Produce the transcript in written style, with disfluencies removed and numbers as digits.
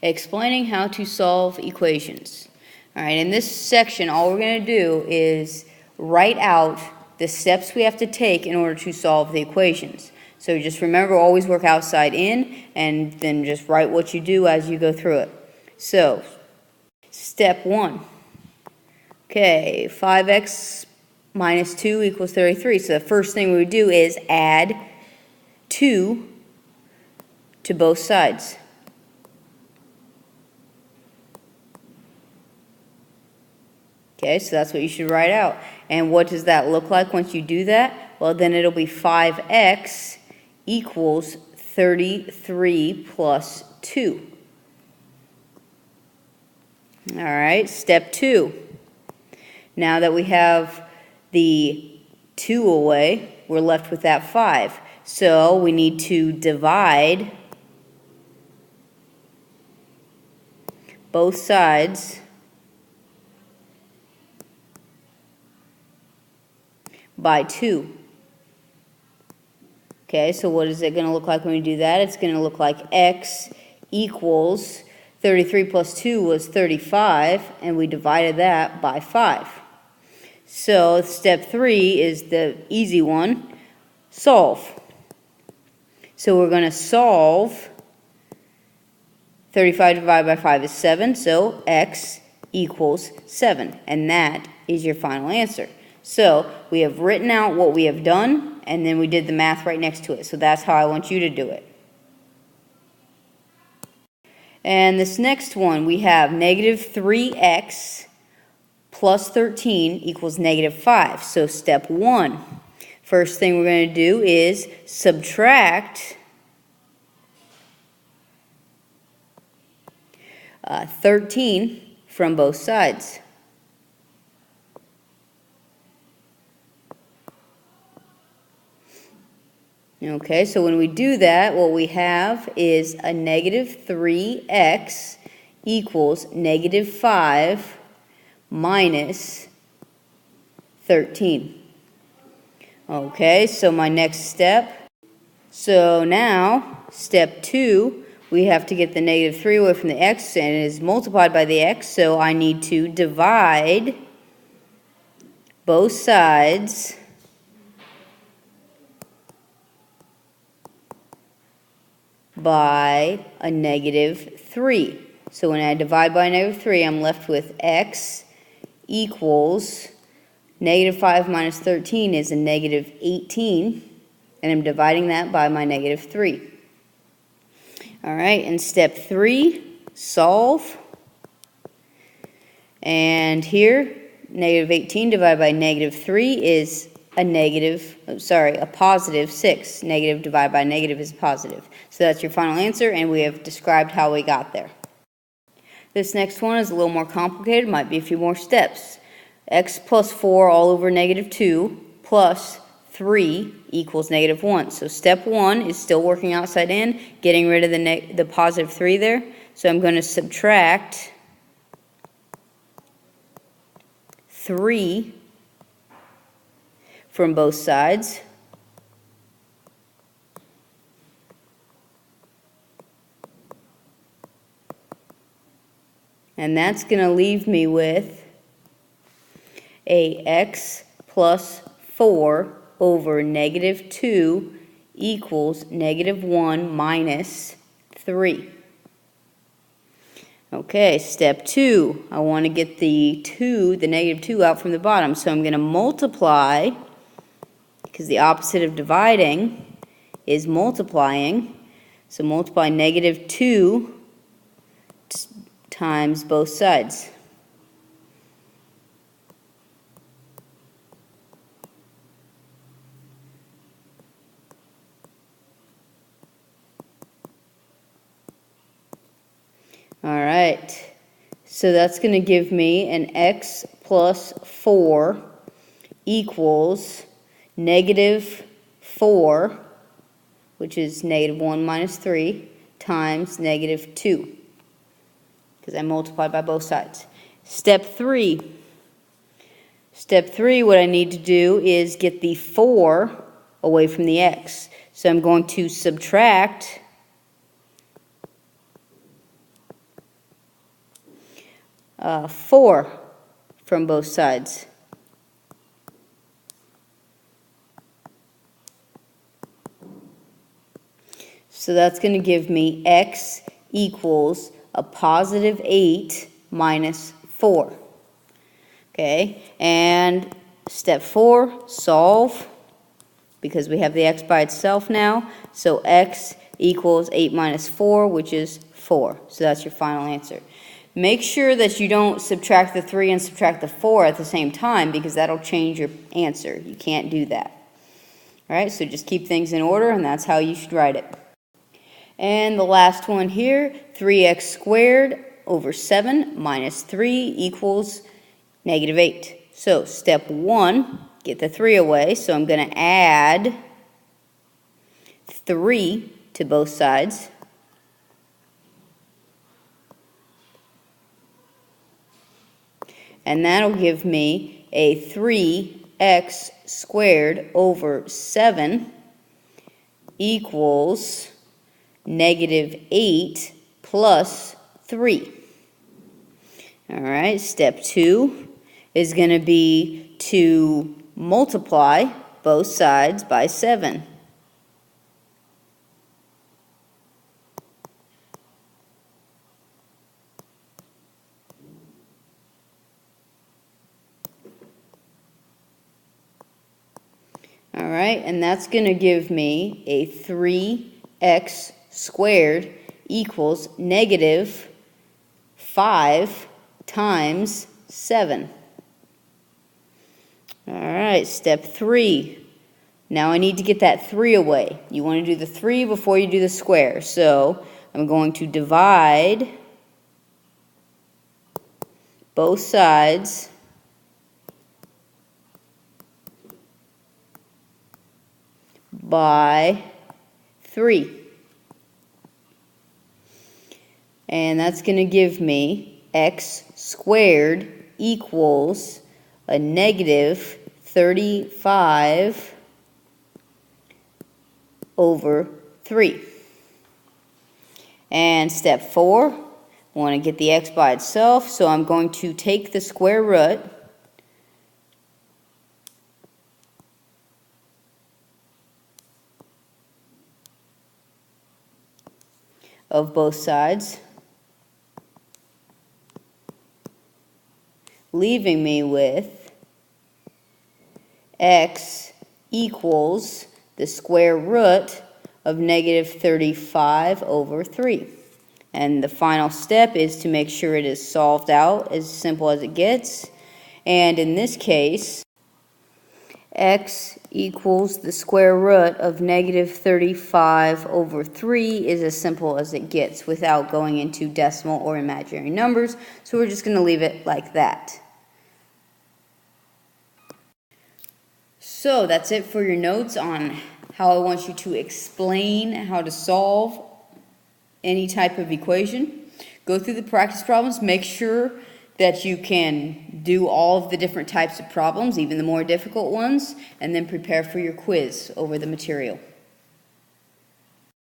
Explaining how to solve equations. All right, in this section, all we're going to do is write out the steps we have to take in order to solve the equations. So just remember, always work outside in, and then just write what you do as you go through it. So, step 1. Okay, 5x minus 2 equals 33. So the first thing we would do is add 2 to both sides. Okay, so that's what you should write out. And what does that look like once you do that? Well, then it'll be 5x equals 33 plus 2. All right, step 2. Now that we have the 2 away, we're left with that 5. So we need to divide both sides by 2. Okay, so what is it going to look like when we do that? It's going to look like x equals 33 plus 2 was 35, and we divided that by 5. So step 3 is the easy one, solve. So we're going to solve 35 divided by 5 is 7, so x equals 7, and that is your final answer. So we have written out what we have done, and then we did the math right next to it. So that's how I want you to do it. And this next one, we have negative 3x plus 13 equals negative 5. So step 1, first thing we're going to do is subtract 13 from both sides. Okay, so when we do that, what we have is a negative 3x equals negative 5 minus 13. Okay, so my next step. So now, step 2, we have to get the negative 3 away from the x, and it is multiplied by the x, so I need to divide both sides by a negative 3. So when I divide by a negative 3, I'm left with x equals negative 5 minus 13 is a negative 18, and I'm dividing that by my negative 3. All right, in step 3, solve. And here, negative 18 divided by negative 3 is a positive 6. Negative divided by negative is positive. So that's your final answer, and we have described how we got there. This next one is a little more complicated, might be a few more steps. X plus 4 all over negative 2 plus 3 equals negative 1. So step 1 is still working outside in, getting rid of the positive 3 there. So I'm going to subtract 3 from both sides. And that's going to leave me with a x plus 4 over negative 2 equals negative 1 minus 3. Okay, step 2. I want to get the negative 2 out from the bottom. So I'm going to multiply, because the opposite of dividing is multiplying. So multiply negative 2 times both sides. All right, so that's going to give me an x plus 4 equals negative 4, which is negative 1 minus 3, times negative 2, because I multiplied by both sides. Step 3. Step 3, what I need to do is get the 4 away from the x. So I'm going to subtract 4 from both sides. So that's going to give me x equals a positive 8 minus 4. Okay, and step 4, solve, because we have the x by itself now. So x equals 8 minus 4, which is 4. So that's your final answer. Make sure that you don't subtract the 3 and subtract the 4 at the same time, because that'll change your answer. You can't do that. All right, so just keep things in order, and that's how you should write it. And the last one here, 3x squared over 7 minus 3 equals negative 8. So step 1, get the 3 away. So I'm going to add 3 to both sides. And that'll give me a 3x squared over 7 equals negative 8 plus 3. All right, step 2 is going to be to multiply both sides by 7. All right, and that's going to give me a 3x squared equals negative 5 times 7. All right, step 3. Now I need to get that 3 away. You want to do the 3 before you do the square. So I'm going to divide both sides by 3. And that's going to give me x squared equals a negative 35 over 3. And step 4, I want to get the x by itself, so I'm going to take the square root of both sides, leaving me with x equals the square root of negative 35 over 3. And the final step is to make sure it is solved out, as simple as it gets. And in this case, x equals the square root of negative 35 over 3 is as simple as it gets without going into decimal or imaginary numbers. So we're just going to leave it like that. So that's it for your notes on how I want you to explain how to solve any type of equation. Go through the practice problems. Make sure that you can do all of the different types of problems, even the more difficult ones, and then prepare for your quiz over the material.